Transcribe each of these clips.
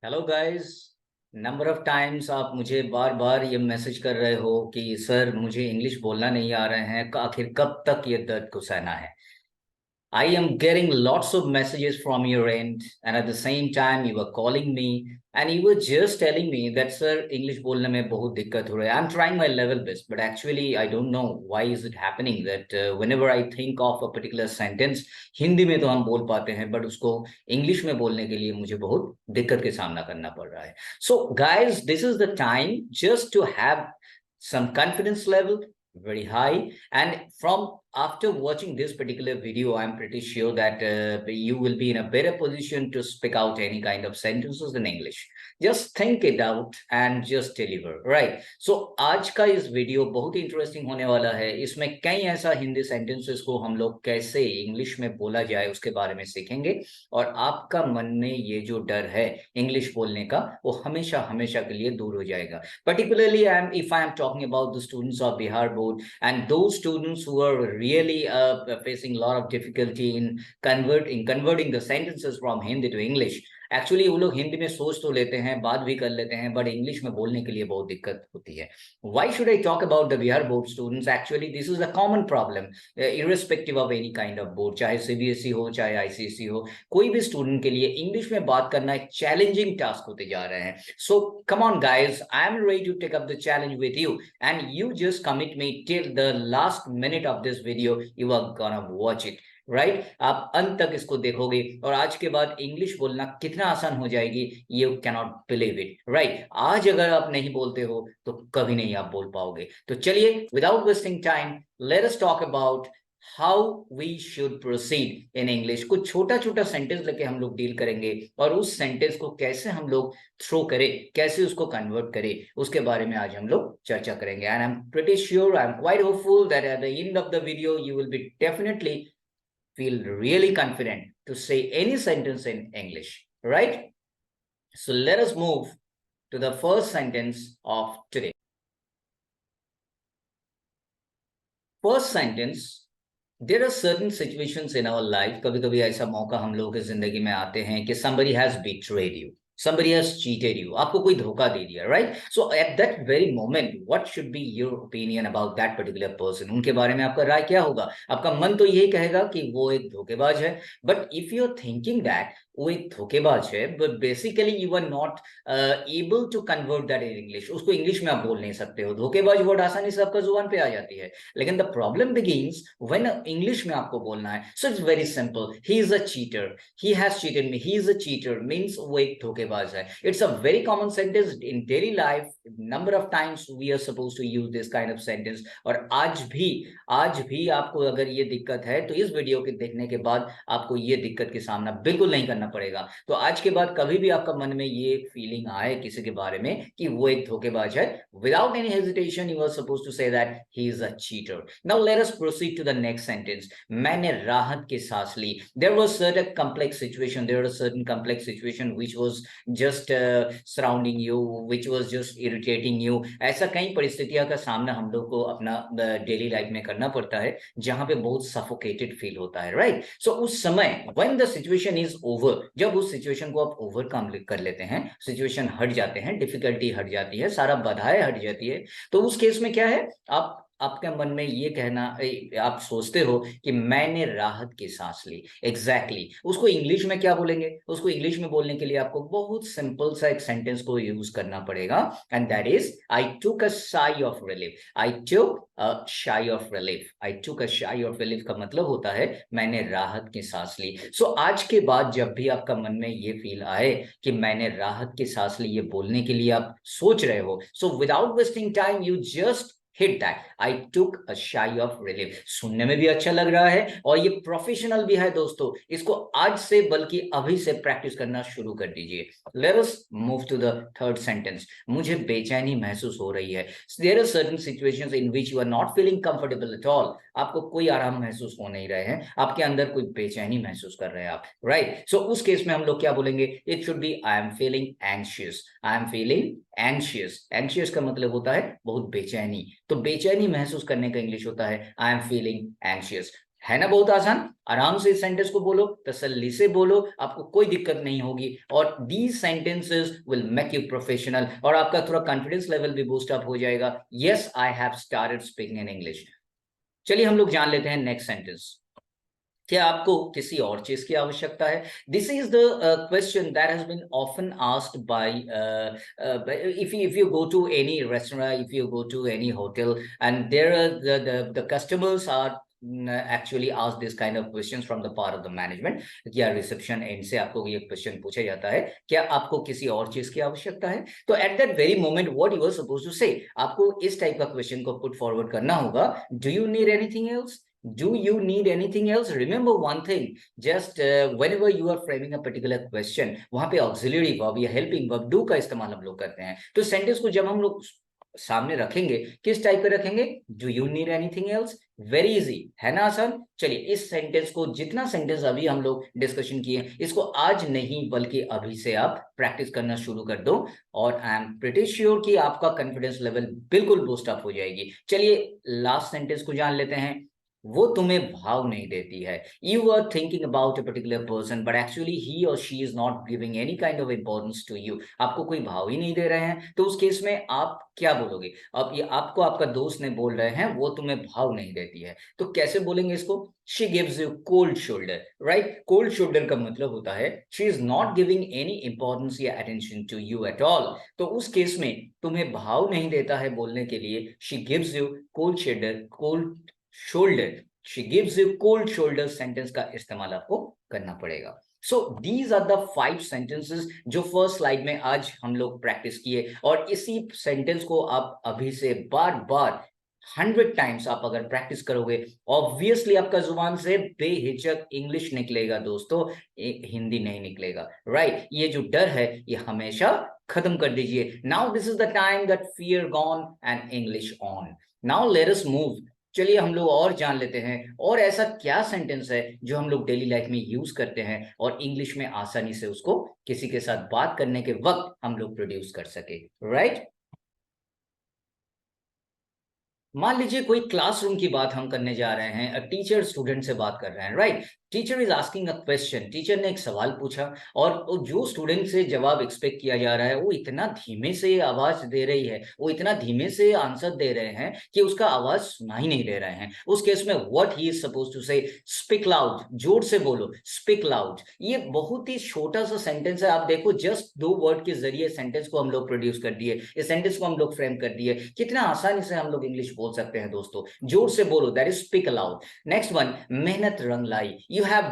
Hello guys. Number of times आप मुझे बार बार ये मैसेज कर रहे हो कि सर मुझे इंग्लिश बोलना नहीं आ रहे हैं, आखिर कब तक ये दर्द को सहना है। I am getting lots of messages from your end, and at the same time, you were calling me and you were just telling me that, sir, English बोलने में बहुत दिक्कत हो रहा है. I'm trying my level best, but actually, I don't know why is it happening that whenever I think of a particular sentence, Hindi में तो हम बोल पाते हैं, but उसको इंग्लिश में बोलने के लिए मुझे बहुत दिक्कत के सामना करना पड़ रहा है. So, guys, this is the time just to have some confidence level very high, and from after watching this particular video, I'm pretty sure that you will be in a better position to speak out any kind of sentences in English. Just think it out and just deliver, right? So आज का इस video बहुत ही interesting होने वाला है. इसमें कई ऐसा हिंदी सेंटेंसेस को हम लोग कैसे इंग्लिश में बोला जाए उसके बारे में सीखेंगे, और आपका मन में ये जो डर है इंग्लिश बोलने का वो हमेशा हमेशा के लिए दूर हो जाएगा. Particularly, if I am talking about the students of Bihar board and those students who are really facing a lot of difficulty in converting the sentences from Hindi to English. Actually वो लोग हिंदी में सोच तो लेते हैं, बात भी कर लेते हैं, बट इंग्लिश में बोलने के लिए बहुत दिक्कत होती है. Why should I talk about the Bihar board students? Actually, this is a common problem, irrespective of any kind of board, चाहे CBSE हो चाहे ICSE हो, कोई भी स्टूडेंट के लिए इंग्लिश में बात करना एक चैलेंजिंग टास्क होते जा रहे हैं. So come on guys, I am ready to take up the challenge with you, and you just commit me till the last minute of this video. You are gonna watch it. Right आप अंत तक इसको देखोगे और आज के बाद English बोलना कितना आसान हो जाएगी, you cannot believe it. Right, आज अगर आप नहीं बोलते हो तो कभी नहीं आप बोल पाओगे. तो चलिए, without wasting time, let us talk about how we should proceed in English. कुछ छोटा छोटा सेंटेंस लेके हम लोग डील करेंगे और उस सेंटेंस को कैसे हम लोग थ्रो करें, कैसे उसको कन्वर्ट करें, उसके बारे में आज हम लोग चर्चा करेंगे. And I am pretty sure, I am quite hopeful that at the end of the video you will be definitely feel really confident to say any sentence in English, right? So let us move to the first sentence of today. First sentence, there are certain situations in our life, कभी-कभी ऐसा मौका हम लोगों की जिंदगी में आते हैं कि somebody has betrayed you. Somebody has cheated you. आपको कोई धोखा दे दिया, right? So at that very moment, what should be your opinion about that particular person? उनके बारे में आपका राय क्या होगा? आपका मन तो यही कहेगा कि वो एक धोखेबाज है. But if you're thinking that वो एक धोखेबाज है, but basically you are not able to convert that in English. उसको इंग्लिश में आप बोल नहीं सकते हो. धोखेबाज वर्ड आसानी से आपका जुबान पे आ जाती है, लेकिन the problem begins when English में आपको बोलना है. So it's very simple. He is a cheater. He has cheated me. He is a cheater means वो एक धोखेबाज है. It's a very common sentence in daily life. Number of times we are supposed to use this kind of sentence. और आज भी आपको अगर ये दिक्कत है तो इस वीडियो के देखने के बाद आपको ये दिक्कत के सामना बिल्कुल नहीं करना पड़ेगा. तो आज के बाद कभी भी आपका मन में ये फीलिंग आए किसी के बारे में कि वो एक धोखेबाज है, without any hesitation you are supposed to say that he is a cheater. Now let us proceed to the next sentence. मैंने राहत की सांस ली. There was certain complex situation. There was a certain complex situation which was just surrounding you, which was just irritating you. ऐसा कई परिस्थितियों का सामना हम लोग को अपना डेली लाइफ में करना पड़ता है जहां पे बहुत सफोकेटेड फील होता है, राइट? सो उस समय when the situation is over, जब उस सिचुएशन को आप ओवरकम कर लेते हैं, सिचुएशन हट जाते हैं, डिफिकल्टी हट जाती है, सारा बाधाएं हट जाती है, तो उस केस में क्या है, आपके मन में ये कहना, आप सोचते हो कि मैंने राहत की सांस ली. एग्जैक्टली उसको इंग्लिश में क्या बोलेंगे? उसको इंग्लिश में बोलने के लिए आपको बहुत सिंपल सा एक सेंटेंस को यूज करना पड़ेगा, and that is I took a sigh of relief. आई टुक अ शाई ऑफ रिलीफ. आई टुक अ शाई ऑफ रिलीफ का मतलब होता है मैंने राहत की सांस ली. सो आज के बाद जब भी आपका मन में ये फील आए कि मैंने राहत की सांस ली, ये बोलने के लिए आप सोच रहे हो, so without wasting time you just hit that. I took a sigh of relief. सुनने में भी अच्छा लग रहा है और ये प्रोफेशनल भी है दोस्तों. इसको आज से बल्कि अभी से प्रैक्टिस करना शुरू कर दीजिए. Let us move to the third sentence. मुझे बेचैनी महसूस हो रही है. There are certain situations in which you are not feeling comfortable at all. आपको कोई आराम महसूस हो नहीं रहे हैं, आपके अंदर कोई बेचैनी महसूस कर रहे हैं आप, राइट? सो उस केस में हम लोग क्या बोलेंगे? It should be I am feeling anxious. I am feeling anxious. Anxious का मतलब होता है बहुत बेचैनी. तो बेचैनी महसूस करने का इंग्लिश होता है आई एम फीलिंग एंग्शियस. है ना बहुत आसान। आराम से इस सेंटेंस को बोलो, तसल्ली से बोलो, आपको कोई दिक्कत नहीं होगी। और these sentences will make you professional, और आपका थोड़ा कॉन्फिडेंस लेवल भी बूस्ट अप हो जाएगा। Yes, I have started speaking in English. चलिए हम लोग जान लेते हैं नेक्स्ट सेंटेंस। क्या आपको किसी और चीज की आवश्यकता है? This is the question that has been often asked by, if you go to any restaurant, if you go to any hotel, and there are the customers are actually ask this kind of questions from the part of the management, या reception and से आपको ये question पूछा जाता है, क्या आपको किसी और चीज की आवश्यकता है? तो at that very moment what you are suppose to say, आपको इस टाइप का क्वेश्चन को पुट फॉरवर्ड करना होगा, do you need anything else? Do you need anything else? Remember one thing, just whenever you are framing a particular question, वहां पे auxiliary verb या helping verb do का इस्तेमाल हम लोग करते हैं। तो सेंटेंस को जब हम लोग सामने रखेंगे, किस टाइप पे रखेंगे? Do you need anything else? Very easy, है ना आसान। चलिए इस सेंटेंस को, जितना सेंटेंस अभी हम लोग डिस्कशन किए, इसको आज नहीं बल्कि अभी से आप प्रैक्टिस करना शुरू कर दो, और आई एम प्रिटी श्योर कि आपका कॉन्फिडेंस लेवल बिल्कुल बूस्ट अप हो जाएगी। चलिए लास्ट सेंटेंस को जान लेते हैं। वो तुम्हें भाव नहीं देती है। You are thinking about a particular person but actually he or she is not giving any kind of importance to you. आपको कोई भाव ही नहीं दे रहे हैं, तो उस केस में आप क्या बोलोगे? अब ये आपको आपका दोस्त ने बोल रहे हैं वो तुम्हें भाव नहीं देती है, तो कैसे बोलेंगे इसको? She gives you cold shoulder, right. Cold shoulder का मतलब होता है she is not giving any importance या attention to you at all. तो उस केस में तुम्हें भाव नहीं देता है बोलने के लिए she gives you cold shoulder, cold shoulder, she gives you cold shoulder sentence का इस्तेमाल आपको करना पड़ेगा। So these are the 5 sentences जो फर्स्ट स्लाइड में आज हम लोग प्रैक्टिस किए, और इसी सेंटेंस को आप अभी से बार बार 100 टाइम्स आप अगर प्रैक्टिस करोगे, ऑब्वियसली आपका जुबान से बेहिचक इंग्लिश निकलेगा दोस्तों, हिंदी नहीं निकलेगा, राइट। ये जो डर है ये हमेशा खत्म कर दीजिए। Now this is the time that fear gone and English on. Now let us move. चलिए हम लोग और जान लेते हैं, और ऐसा क्या सेंटेंस है जो हम लोग डेली लाइफ में यूज करते हैं और इंग्लिश में आसानी से उसको किसी के साथ बात करने के वक्त हम लोग प्रोड्यूस कर सके, राइट। मान लीजिए कोई क्लासरूम की बात हम करने जा रहे हैं, टीचर स्टूडेंट से बात कर रहे हैं, right. Teacher is asking a question, teacher ने एक सवाल पूछा, और जो स्टूडेंट से जवाब एक्सपेक्ट किया जा रहा है वो इतना धीमे से आवाज दे रही है, वो इतना धीमे से आंसर दे रहे हैं कि उसका आवाज सुना ही नहीं दे रहे हैं। उस केस में what he is suppose to say, speak loud, जोर से बोलो, स्पीक लाउड। ये बहुत ही छोटा सा सेंटेंस है, आप देखो जस्ट 2 वर्ड के जरिए सेंटेंस को हम लोग प्रोड्यूस कर दिए, इस सेंटेंस को हम लोग फ्रेम कर दिए। कितना आसानी से हम लोग इंग्लिश बोल सकते हैं दोस्तों। जोर से बोलो, that is speak aloud. Next one, मेहनत रंग लाई। You have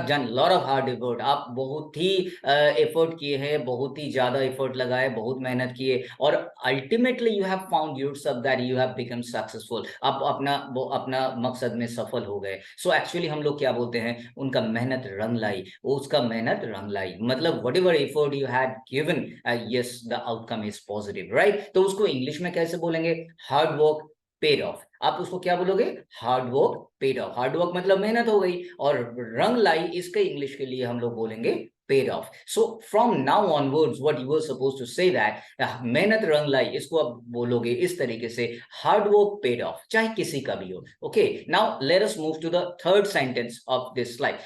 done lot of hard effort, आप बहुत ही एफर्ट किए हैं, बहुत ही ज्यादा एफर्ट लगाए, बहुत मेहनत किए, और ultimately you have found yourself that you have become successful, आप अपना मकसद में सफल हो गए। सो एक्चुअली हम लोग क्या बोलते हैं, उनका मेहनत रंग लाई, उसका मेहनत रंग लाई, मतलब what ever effort you had given, yes the outcome is positive, right. तो उसको इंग्लिश में कैसे बोलेंगे? Hard work paid of. आप उसको क्या बोलोगे? Hard work paid of. Hard work मतलब मेहनत हो गई, और रंग लाई इसके इंग्लिश के लिए हम लोग बोलेंगे paid off. So from now onwards what you were supposed to say that मेहनत रंग लाई, इसको आप बोलोगे इस तरीके से, hard work paid off, चाहे किसी का भी हो। Okay, now let us move to the third sentence of this slide.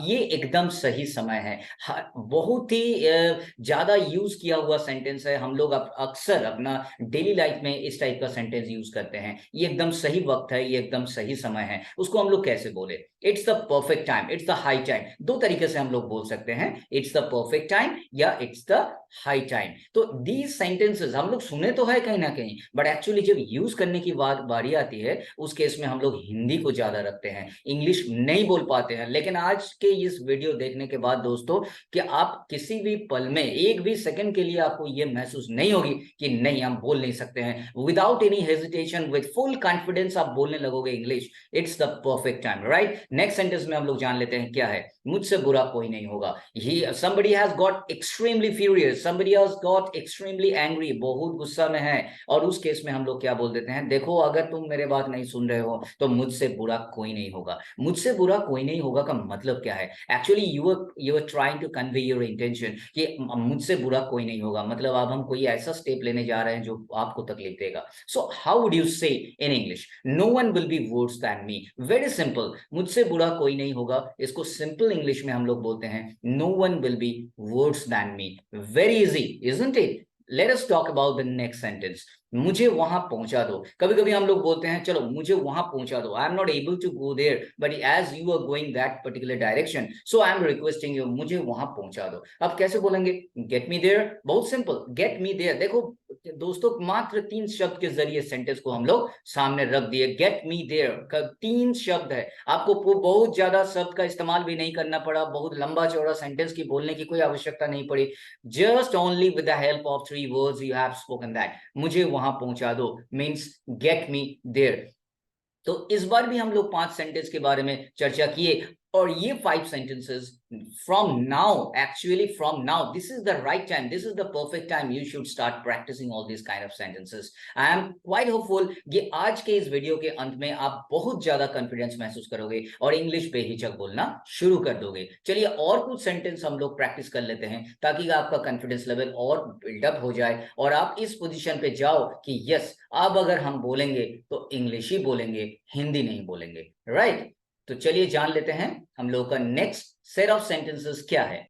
ये एकदम सही समय है, बहुत ही ज्यादा यूज किया हुआ सेंटेंस है, हम लोग अक्सर अपना डेली लाइफ में इस टाइप का सेंटेंस यूज करते हैं। ये एकदम सही वक्त है, ये एकदम सही समय है। उसको हम लोग कैसे बोले? It's the perfect time, it's the high time. 2 तरीके से हम लोग बोल सकते हैं, इट्स द परफेक्ट टाइम या इट्स द हाई टाइम। तो दीज सेंटेंसेस हम लोग सुने तो है कहीं ना कहीं, बट एक्चुअली जब यूज करने की बारी आती है उस केस में हम लोग हिंदी को ज्यादा रखते हैं, इंग्लिश नहीं बोल पाते हैं। लेकिन आज के इस वीडियो देखने के बाद दोस्तों, कि आप किसी भी पल में, एक भी सेकंड के लिए आपको ये महसूस नहीं होगी कि नहीं हम बोल नहीं सकते हैं, without any hesitation, with full confidence आप बोलने लगोगे English. It's the perfect time, right. Next sentence में हम लोग जान लेते हैं क्या है, मुझसे बुरा कोई नहीं होगा। ये somebody has got extremely furious, somebody has got extremely angry, बहुत गुस्सा में है, और उस केस में हम लोग क्या बोल देते हैं, देखो अगर तुम मेरे बात नहीं सुन रहे हो तो मुझसे बुरा कोई नहीं होगा। मुझसे बुरा कोई नहीं होगा का मतलब क्या है? Actually you are trying to convey your intention कि मुझसे बुरा कोई नहीं होगा, मतलब अब हम कोई ऐसा स्टेप लेने जा रहे हैं जो आपको तकलीफ देगा। So how would you say in English? No one will be worse than me. Very simple, मुझसे बुरा कोई नहीं होगा, इसको सिंपल इंग्लिश में हम लोग बोलते हैं no one will be worse than me. Very easy, isn't it? Let us talk about the next sentence. मुझे वहां पहुंचा दो। कभी कभी हम लोग बोलते हैं चलो मुझे वहां पहुंचा दो, I am not able to go there but as you are going that particular direction so I am requesting you, मुझे वहां पहुंचा दो। अब कैसे बोलेंगे? Get me there. बहुत सिंपल, गेट मी देयर। देखो दोस्तों, मात्र 3 शब्द के जरिए सेंटेंस को हम लोग सामने रख दिए। गेट मी देयर का 3 शब्द है, आपको बहुत ज्यादा शब्द का इस्तेमाल भी नहीं करना पड़ा, बहुत लंबा चौड़ा सेंटेंस की बोलने की कोई आवश्यकता नहीं पड़ी। Just only with the help of 3 words you have spoken that, मुझे वहां पहुंचा दो, मीन्स गेट मी देयर। तो इस बार भी हम लोग 5 सेंटेंस के बारे में चर्चा किए, और ये 5 sentences from now, actually from now, this is the right time, this is the perfect time you should start practicing all these kind of sentences. I am quite hopeful कि आज के इस वीडियो के अंत में आप बहुत ज्यादा कॉन्फिडेंस महसूस करोगे और इंग्लिश बेहिचक बोलना शुरू कर दोगे। चलिए और कुछ सेंटेंस हम लोग प्रैक्टिस कर लेते हैं ताकि आपका कॉन्फिडेंस लेवल और बिल्डअप हो जाए और आप इस पोजीशन पे जाओ कि यस, अब अगर हम बोलेंगे तो इंग्लिश ही बोलेंगे, हिंदी नहीं बोलेंगे, राइट? तो चलिए जान लेते हैं हम लोग का नेक्स्ट सेट ऑफ सेंटेंसेस क्या है।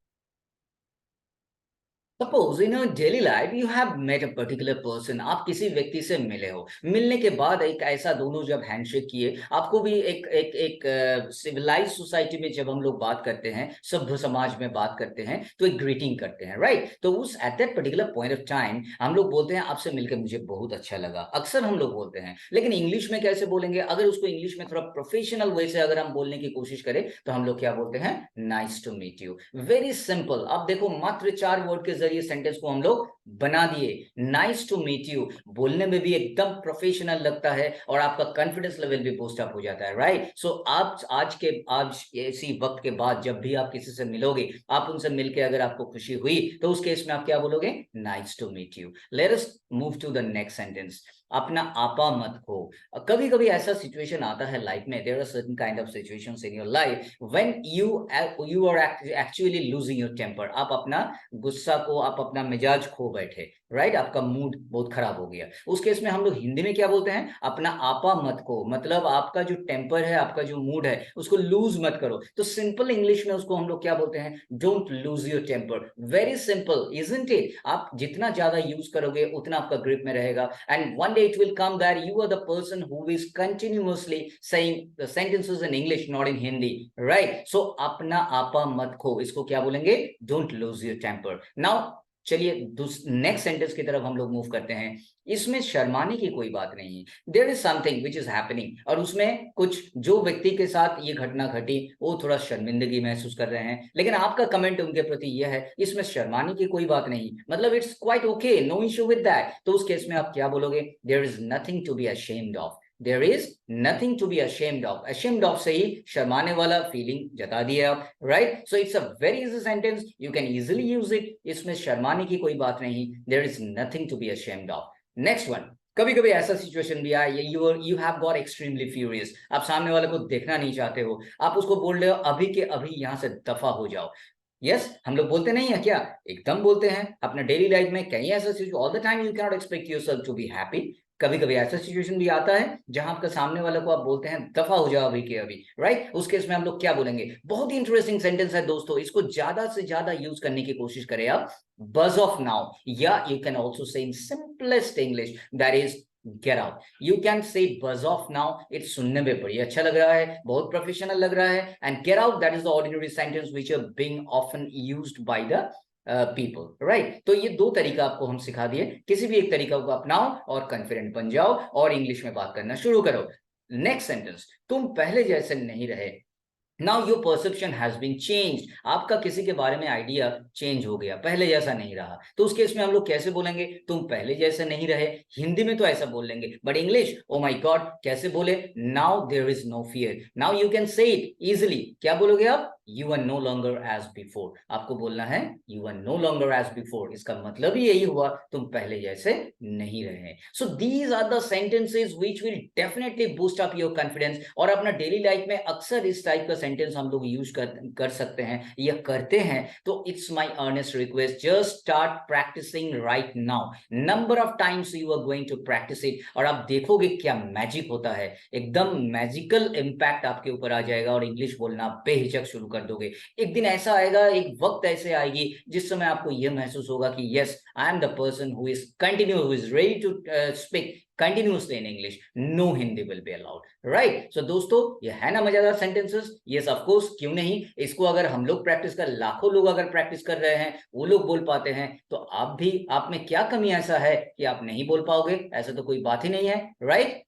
Suppose in your daily life you have met a particular person, आप किसी व्यक्ति से मिले हो, मिलने के बाद एक ऐसा दोनों जब हैंडशेक किए, आपको भी एक सिविलाइज सोसाइटी में जब हम लोग बात करते हैं, सभ्य समाज में बात करते हैं तो एक ग्रीटिंग करते हैं, राइट? तो उस at that particular point of time हम लोग बोलते हैं आपसे मिलकर मुझे बहुत अच्छा लगा, अक्सर हम लोग बोलते हैं। लेकिन इंग्लिश में कैसे बोलेंगे? अगर उसको इंग्लिश में थोड़ा प्रोफेशनल वे से अगर हम बोलने की कोशिश करें तो हम लोग क्या बोलते हैं? Nice to meet you. Very simple. अब देखो मात्र 4 वर्ड के ये सेंटेंस को हम लोग बना दिए। नाइस टू मीट यू बोलने में भी एकदम प्रोफेशनल लगता है और आपका कॉन्फिडेंस लेवल भी बूस्ट अप हो जाता है, राइट? सो आप आज इसी वक्त के बाद जब भी आप किसी से मिलोगे, आप उनसे मिलके अगर आपको खुशी हुई तो उस केस में आप क्या बोलोगे? Nice to meet you. Let us move to the next sentence. अपना आपा मत खो। कभी कभी ऐसा सिचुएशन आता है लाइफ में, there are certain kind of situations in your life when you are actually losing your temper. आप अपना गुस्सा को, आप अपना मिजाज खो बैठे, राइट? आपका मूड बहुत खराब हो गया। उस केस में हम लोग हिंदी में क्या बोलते हैं? अपना आपा मत खो, मतलब आपका जो टेम्पर है, आपका जो मूड है, उसको लूज मत करो। तो सिंपल इंग्लिश में उसको हम लोग क्या बोलते हैं? Don't lose your temper. Very simple, isn't it? आप जितना ज्यादा यूज करोगे उतना आपका ग्रिप में रहेगा, and one day it will come that you are the person who is continuously saying the sentences in English, not in Hindi, right? So अपना आपा मत खो, इसको क्या बोलेंगे? Don't lose your temper. Now चलिए नेक्स्ट सेंटेंस की तरफ हम लोग मूव करते हैं। इसमें शर्माने की कोई बात नहीं है। There is something which is happening, और उसमें कुछ जो व्यक्ति के साथ ये घटना घटी वो थोड़ा शर्मिंदगी महसूस कर रहे हैं, लेकिन आपका कमेंट उनके प्रति यह है इसमें शर्माने की कोई बात नहीं, मतलब it's quite okay, no issue with that. तो उस केस में आप क्या बोलोगे? There is nothing to be ashamed of. There is nothing to be ashamed of. Ashamed of से ही शर्माने वाला फीलिंग जता दिए आप, right? So it's a very easy sentence. You can easily use it. इसमें शर्माने की कोई बात नहीं. There is nothing to be ashamed of. Next one. कभी कभी ऐसा सिचुएशन भी आया, you have got extremely furious. आप सामने वाले को देखना नहीं चाहते हो, आप उसको बोल रहे हो अभी के अभी यहाँ से दफा हो जाओ। यस, हम लोग बोलते नहीं है क्या? एकदम बोलते हैं। अपने डेली लाइफ में कहीं ऐसा situation, all the time you can not expect yourself to be happy. कभी कभी ऐसा सिचुएशन भी आता है जहां आपका सामने वाले को आप बोलते हैं दफा हो जाओ अभी के अभी, राइट? उस केस में हम लोग क्या बोलेंगे? बहुत ही इंटरेस्टिंग सेंटेंस है दोस्तों, इसको ज्यादा से ज्यादा यूज करने की कोशिश करें आप। बज ऑफ नाउ, या you can also say in simplest English, that is get out. You can say buzz off now. It's सुनने में बड़ी अच्छा लग रहा है, बहुत प्रोफेशनल लग रहा है, and get out, that is the ordinary sentence which are being often used by the people, right? तो ये 2 तरीका आपको हम सिखा दिए, किसी भी एक तरीका को अपनाओ और कॉन्फिडेंट बन जाओ और इंग्लिश में बात करना शुरू करो। नेक्स्ट सेंटेंस, तुम पहले जैसे नहीं रहे। Now your perception has been changed. आपका किसी के बारे में आइडिया चेंज हो गया, पहले जैसा नहीं रहा। तो उस केस में हम लोग कैसे बोलेंगे? तुम पहले जैसे नहीं रहे। हिंदी में तो ऐसा बोल लेंगे, but English, oh my God, कैसे बोले? Now there is no fear. Now you can say it easily. क्या बोलोगे आप? You are no longer as before. आपको बोलना है you are no longer as before, इसका मतलब ही यही हुआ तुम पहले जैसे नहीं रहे। So these are the sentences which will definitely boost up your confidence. और अपना डेली लाइफ में अक्सर इस टाइप का सेंटेंस हम लोग यूज कर सकते हैं या करते हैं। तो it's my earnest request, just start practising right now. Number of times you are going to practise it, और आप देखोगे क्या मैजिक होता है। एकदम मैजिकल इम्पैक्ट आपके ऊपर आ जाएगा और इंग्लिश बोलना बेहिचक शुरू कर दोगे। एक दिन ऐसा आएगा, एक वक्त ऐसे आएगी जिस समय आपको यह महसूस होगा कि yes, I am the person who is continue, who is ready to speak continuously in English. No Hindi will be allowed. Right? So दोस्तों, ये है ना मजेदार सेंटेंसेस? Yes, of course, क्यों नहीं। इसको अगर हम लोग प्रैक्टिस कर, लाखों लोग अगर प्रैक्टिस कर रहे हैं, वो लोग बोल पाते हैं, तो आप भी, आप में क्या कमी ऐसा है कि आप नहीं बोल पाओगे? ऐसा तो कोई बात ही नहीं है। राइट?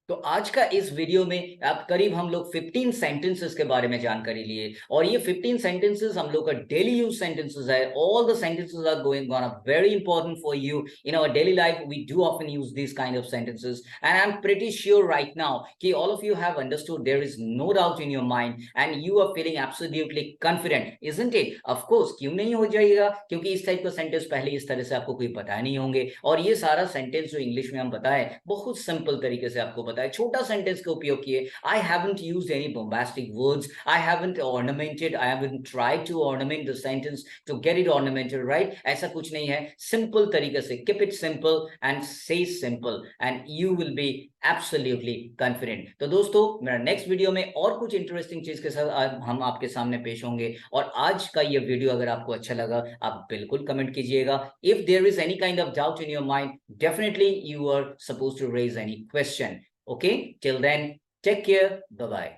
तो आज का इस वीडियो में आप करीब हम लोग 15 सेंटेंसेस के बारे में जानकारी लिए, और ये 15 सेंटेंसेस हम लोग का डेली यूज सेंटेंसेस है। All the sentences are going on very important for you in our daily life. We do often use this kind of sentences, and I am pretty sure right now कि all of you have understood, there is no doubt in your mind, and you are feeling absolutely confident, isn't it? Of course, क्यों नहीं हो जाएगा, क्योंकि इस type का sentence पहले इस तरह से आपको कोई पता नहीं होंगे। और ये सारा सेंटेंस जो इंग्लिश में हम बताए, बहुत सिंपल तरीके से आपको बताया, छोटा सेंटेंस का उपयोग किए। I haven't used any bombastic words, I haven't ornamented, I haven't tried to ornament the sentence to get it ornamented, right? ऐसा कुछ नहीं है। सिंपल तरीके से keep it simple and say simple and you will be absolutely confident। तो दोस्तों, मेरा next video में और कुछ इंटरेस्टिंग चीज के साथ हम आपके सामने पेश होंगे। और आज का ये वीडियो अगर आपको अच्छा लगा, आप बिल्कुल कमेंट कीजिएगा। If there is any kind of doubt in your mind, definitely you are supposed to raise any question. Okay, till then, take care. Bye bye.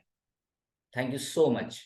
Thank you so much.